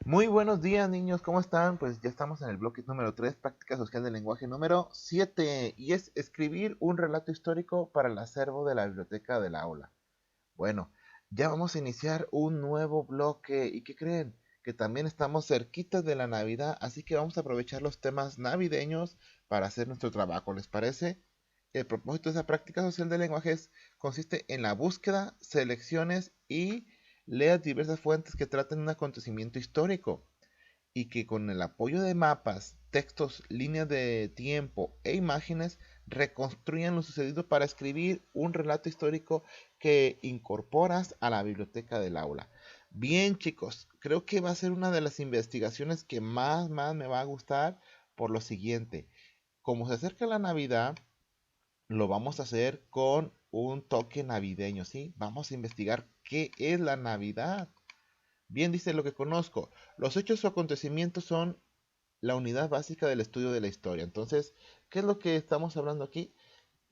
Muy buenos días, niños, ¿cómo están? Pues ya estamos en el bloque número 3, práctica social del lenguaje número 7, y es escribir un relato histórico para el acervo de la biblioteca del aula. Bueno, ya vamos a iniciar un nuevo bloque, ¿y qué creen? Que también estamos cerquitas de la Navidad, así que vamos a aprovechar los temas navideños para hacer nuestro trabajo, ¿les parece? El propósito de esa práctica social del lenguaje consiste en la búsqueda, selecciones y leas diversas fuentes que traten un acontecimiento histórico y que con el apoyo de mapas, textos, líneas de tiempo e imágenes reconstruyan lo sucedido para escribir un relato histórico que incorporas a la biblioteca del aula. Bien, chicos, creo que va a ser una de las investigaciones que más me va a gustar por lo siguiente. Como se acerca la Navidad, lo vamos a hacer con un toque navideño, ¿sí? Vamos a investigar qué es la Navidad. Bien dice lo que conozco. Los hechos o acontecimientos son la unidad básica del estudio de la historia. Entonces, ¿qué es lo que estamos hablando aquí?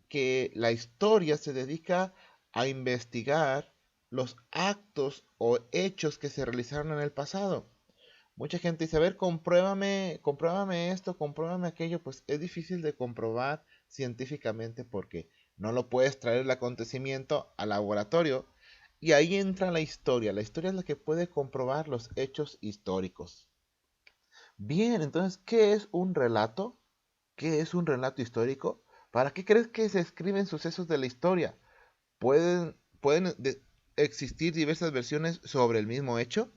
Que la historia se dedica a investigar los actos o hechos que se realizaron en el pasado. Mucha gente dice, a ver, compruébame esto, compruébame aquello. Pues es difícil de comprobar científicamente porque no lo puedes traer el acontecimiento al laboratorio. Y ahí entra la historia. La historia es la que puede comprobar los hechos históricos. Bien, entonces, ¿qué es un relato? ¿Qué es un relato histórico? ¿Para qué crees que se escriben sucesos de la historia? ¿Pueden existir diversas versiones sobre el mismo hecho?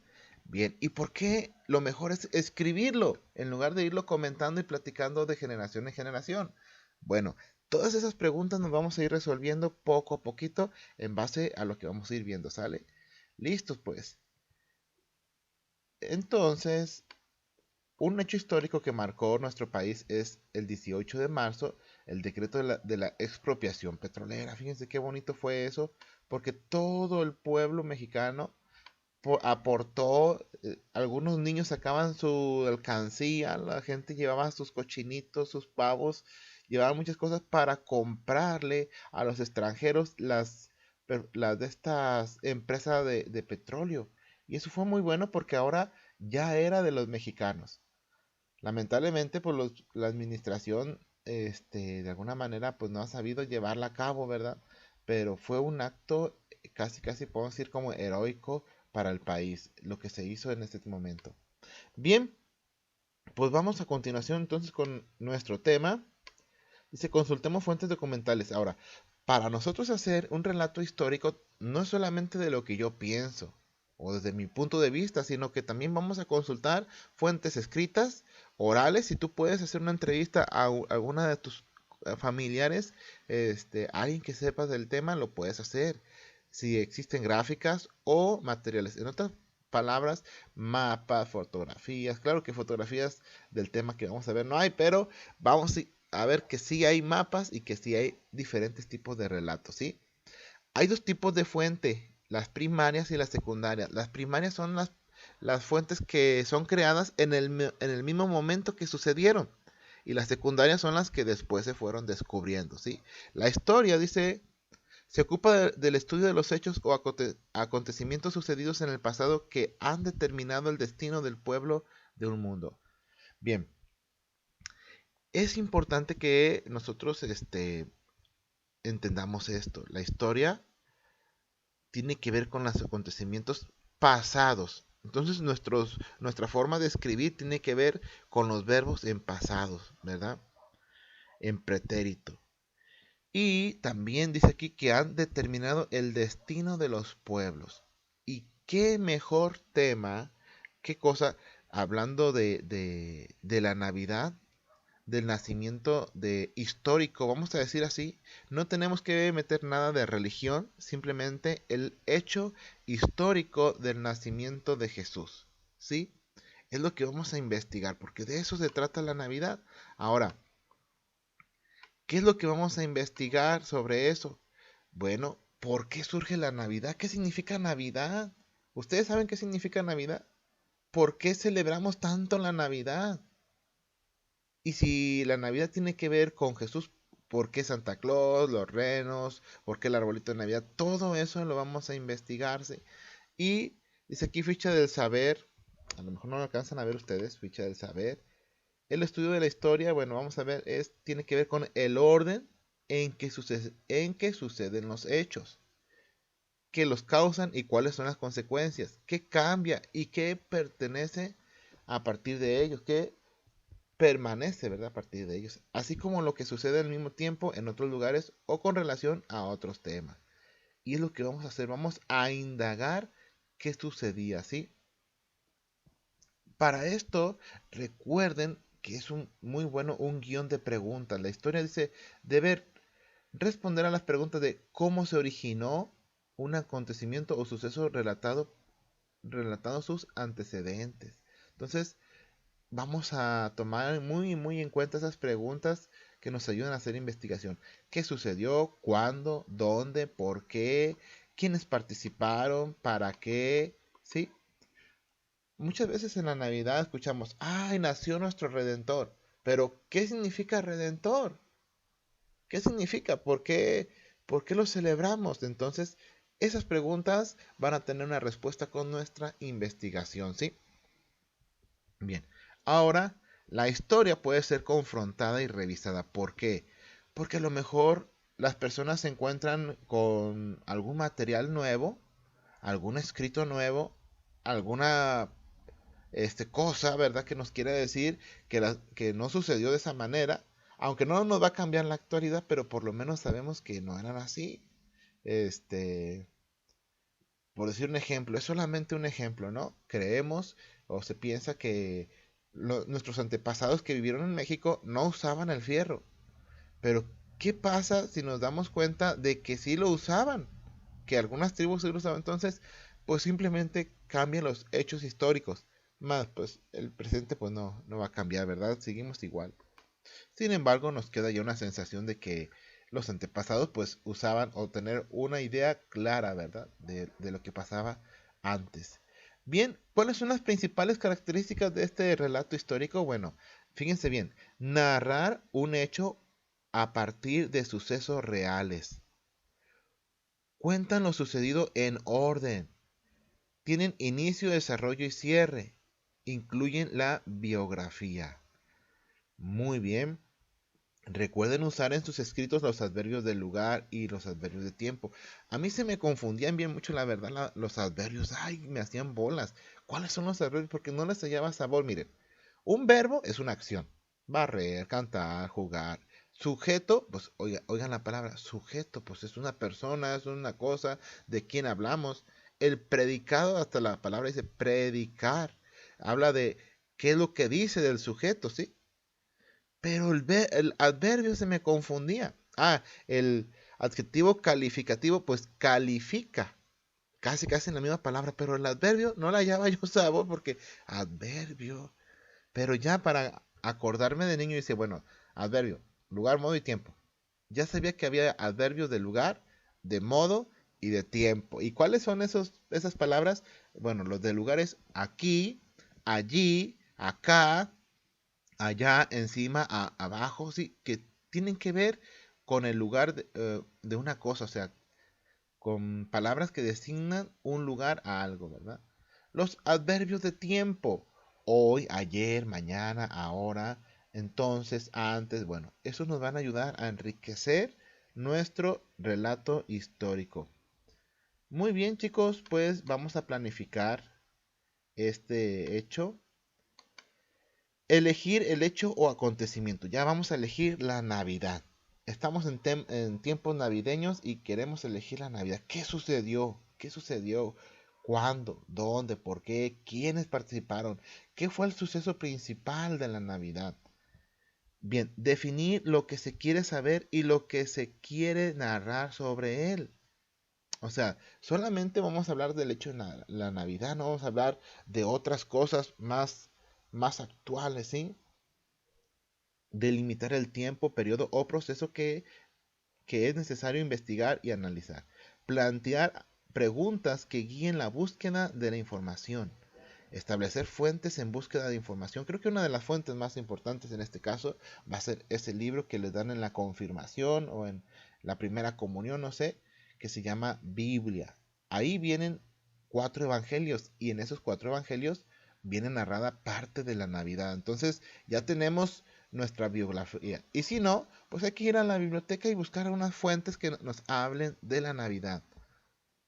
Bien, ¿y por qué lo mejor es escribirlo en lugar de irlo comentando y platicando de generación en generación? Bueno, todas esas preguntas nos vamos a ir resolviendo poco a poquito en base a lo que vamos a ir viendo, ¿sale? Listos, pues. Entonces, un hecho histórico que marcó nuestro país es el 18 de marzo, el decreto de la expropiación petrolera. Fíjense qué bonito fue eso, porque todo el pueblo mexicano aportó, algunos niños sacaban su alcancía, la gente llevaba sus cochinitos, sus pavos, llevaban muchas cosas para comprarle a los extranjeros las de estas empresas de petróleo. Y eso fue muy bueno porque ahora ya era de los mexicanos. Lamentablemente, pues la administración, de alguna manera, pues no ha sabido llevarla a cabo, ¿verdad? Pero fue un acto casi podemos decir como heroico para el país, lo que se hizo en este momento. Bien, pues vamos a continuación entonces con nuestro tema. Dice, consultemos fuentes documentales. Ahora, para nosotros hacer un relato histórico, no es solamente de lo que yo pienso o desde mi punto de vista, sino que también vamos a consultar fuentes escritas, orales. Si tú puedes hacer una entrevista a alguna de tus familiares, alguien que sepas del tema, lo puedes hacer. Si existen gráficas o materiales. En otras palabras, mapas, fotografías. Claro que fotografías del tema que vamos a ver no hay, pero vamos a ver que sí hay mapas y que sí hay diferentes tipos de relatos, ¿sí? Hay dos tipos de fuente, las primarias y las secundarias. Las primarias son las fuentes que son creadas en el mismo momento que sucedieron. Y las secundarias son las que después se fueron descubriendo, ¿sí? La historia, dice, se ocupa del estudio de los hechos o acontecimientos sucedidos en el pasado que han determinado el destino del pueblo de un mundo. Bien, es importante que nosotros entendamos esto. La historia tiene que ver con los acontecimientos pasados. Entonces nuestra forma de escribir tiene que ver con los verbos en pasados, ¿verdad? En pretérito. Y también dice aquí que han determinado el destino de los pueblos. Y qué mejor tema, qué cosa, hablando de la Navidad, del nacimiento de histórico, vamos a decir así, no tenemos que meter nada de religión, simplemente el hecho histórico del nacimiento de Jesús, ¿sí? Es lo que vamos a investigar, porque de eso se trata la Navidad. Ahora, ¿qué es lo que vamos a investigar sobre eso? Bueno, ¿por qué surge la Navidad? ¿Qué significa Navidad? ¿Ustedes saben qué significa Navidad? ¿Por qué celebramos tanto la Navidad? Y si la Navidad tiene que ver con Jesús, ¿por qué Santa Claus, los renos, por qué el arbolito de Navidad? Todo eso lo vamos a investigarse. Y dice aquí ficha del saber. a lo mejor no lo alcanzan a ver ustedes, ficha del saber. El estudio de la historia, bueno, vamos a ver, tiene que ver con el orden en que suceden los hechos, qué los causan y cuáles son las consecuencias, qué cambia y qué pertenece a partir de ellos, qué permanece, ¿verdad? A partir de ellos, así como lo que sucede al mismo tiempo en otros lugares o con relación a otros temas. Y es lo que vamos a hacer, vamos a indagar qué sucedía, ¿sí? Para esto, recuerden que es muy bueno un guión de preguntas. La historia dice, deber responder a las preguntas de cómo se originó un acontecimiento o suceso relatando sus antecedentes. Entonces, vamos a tomar muy en cuenta esas preguntas que nos ayudan a hacer investigación. ¿Qué sucedió? ¿Cuándo? ¿Dónde? ¿Por qué? ¿Quiénes participaron? ¿Para qué? ¿Sí? Muchas veces en la Navidad escuchamos, ¡ay, nació nuestro Redentor! Pero, ¿qué significa Redentor? ¿Qué significa? ¿Por qué lo celebramos? Entonces, esas preguntas van a tener una respuesta con nuestra investigación, ¿sí? Bien, ahora la historia puede ser confrontada y revisada. ¿Por qué? Porque a lo mejor las personas se encuentran con algún material nuevo, algún escrito nuevo, alguna cosa, ¿verdad? Que nos quiere decir que no sucedió de esa manera, aunque no nos va a cambiar la actualidad, pero por lo menos sabemos que no eran así. Este, por decir un ejemplo, es solamente un ejemplo, ¿no? Creemos o se piensa que nuestros antepasados que vivieron en México no usaban el fierro, pero ¿qué pasa si nos damos cuenta de que sí lo usaban? Que algunas tribus sí lo usaban, entonces, pues simplemente cambian los hechos históricos. Más, pues el presente pues no va a cambiar, ¿verdad? Seguimos igual. Sin embargo, nos queda ya una sensación de que los antepasados pues usaban o tener una idea clara, ¿verdad? De lo que pasaba antes. Bien, ¿cuáles son las principales características de este relato histórico? Bueno, fíjense bien, narrar un hecho a partir de sucesos reales. Cuentan lo sucedido en orden. Tienen inicio, desarrollo y cierre. Incluyen la biografía. Muy bien. Recuerden usar en sus escritos los adverbios de lugar y los adverbios de tiempo. A mí se me confundían bien mucho, la verdad, los adverbios. Ay, me hacían bolas. ¿Cuáles son los adverbios? Porque no les hallaba sabor. Miren, un verbo es una acción. Barrer, cantar, jugar. Sujeto, pues oigan la palabra sujeto, pues es una persona, es una cosa de quien hablamos. El predicado, hasta la palabra dice predicar. Habla de qué es lo que dice del sujeto, ¿sí? Pero el adverbio se me confundía. El adjetivo calificativo, pues califica. Casi en la misma palabra, pero el adverbio no la hallaba yo sabor porque adverbio. Pero ya para acordarme de niño dice, bueno, adverbio, lugar, modo y tiempo. Ya sabía que había adverbios de lugar, de modo y de tiempo. ¿Y cuáles son esas palabras? Bueno, los de lugar es aquí, allí, acá, allá, encima, abajo, sí, que tienen que ver con el lugar de una cosa, o sea, con palabras que designan un lugar a algo, ¿verdad? Los adverbios de tiempo, hoy, ayer, mañana, ahora, entonces, antes, bueno, esos nos van a ayudar a enriquecer nuestro relato histórico. Muy bien, chicos, pues vamos a planificar este hecho. Elegir el hecho o acontecimiento. Ya vamos a elegir la Navidad. Estamos en tiempos navideños y queremos elegir la Navidad. ¿Qué sucedió? ¿Qué sucedió? ¿Cuándo? ¿Dónde? ¿Por qué? ¿Quiénes participaron? ¿Qué fue el suceso principal de la Navidad? Bien, definir lo que se quiere saber y lo que se quiere narrar sobre él. O sea, solamente vamos a hablar del hecho de la Navidad, no vamos a hablar de otras cosas más actuales, ¿sí? Delimitar el tiempo, periodo o proceso que es necesario investigar y analizar. Plantear preguntas que guíen la búsqueda de la información. Establecer fuentes en búsqueda de información. Creo que una de las fuentes más importantes en este caso va a ser ese libro que les dan en la confirmación o en la primera comunión, no sé, que se llama Biblia. Ahí vienen 4 evangelios y en esos 4 evangelios viene narrada parte de la Navidad. Entonces ya tenemos nuestra biografía. Y si no, pues hay que ir a la biblioteca y buscar unas fuentes que nos hablen de la Navidad.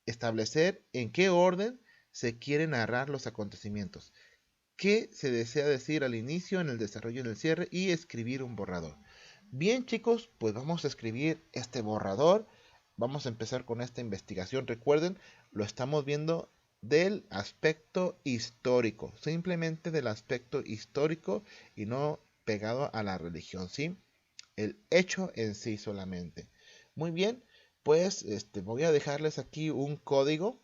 Establecer en qué orden se quieren narrar los acontecimientos, qué se desea decir al inicio, en el desarrollo y en el cierre, y escribir un borrador. Bien, chicos, pues vamos a escribir este borrador. Vamos a empezar con esta investigación. Recuerden, lo estamos viendo del aspecto histórico, simplemente del aspecto histórico y no pegado a la religión, ¿sí? El hecho en sí solamente. Muy bien, pues voy a dejarles aquí un código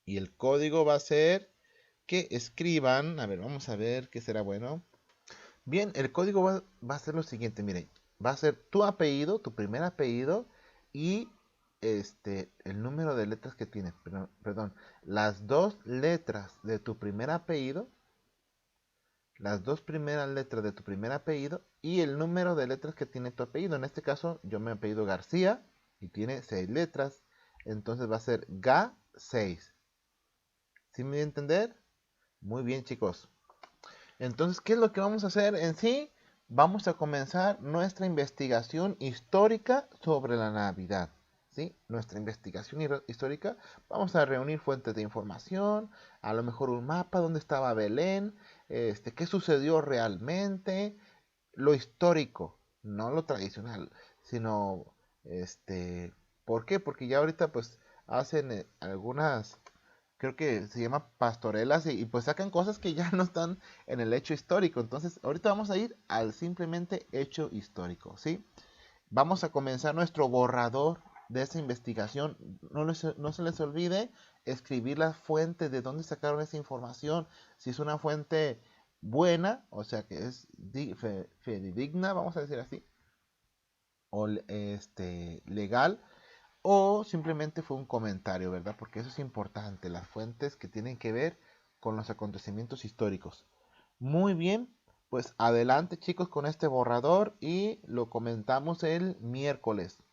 y el código va a ser que escriban, a ver, vamos a ver qué será bueno. Bien, el código va a ser lo siguiente, miren, va a ser tu apellido, tu primer apellido y el número de letras que tiene, perdón, las dos letras de tu primer apellido, las dos primeras letras de tu primer apellido y el número de letras que tiene tu apellido. En este caso, yo me apellido García y tiene 6 letras, entonces va a ser GA6. ¿Sí me voy a entender? Muy bien, chicos. Entonces, ¿qué es lo que vamos a hacer en sí? Vamos a comenzar nuestra investigación histórica sobre la Navidad. ¿Sí? Nuestra investigación histórica. Vamos a reunir fuentes de información, a lo mejor un mapa donde estaba Belén, qué sucedió realmente, lo histórico, no lo tradicional, sino, ¿por qué? Porque ya ahorita pues hacen algunas, creo que se llama pastorelas y pues sacan cosas que ya no están en el hecho histórico. Entonces, ahorita vamos a ir al simplemente hecho histórico, ¿sí? Vamos a comenzar nuestro borrador de esa investigación. No se les olvide escribir las fuentes de dónde sacaron esa información. Si es una fuente buena, o sea que es fidedigna, vamos a decir así, o legal, o simplemente fue un comentario, ¿verdad? Porque eso es importante, las fuentes que tienen que ver con los acontecimientos históricos. Muy bien, pues adelante chicos con este borrador y lo comentamos el miércoles.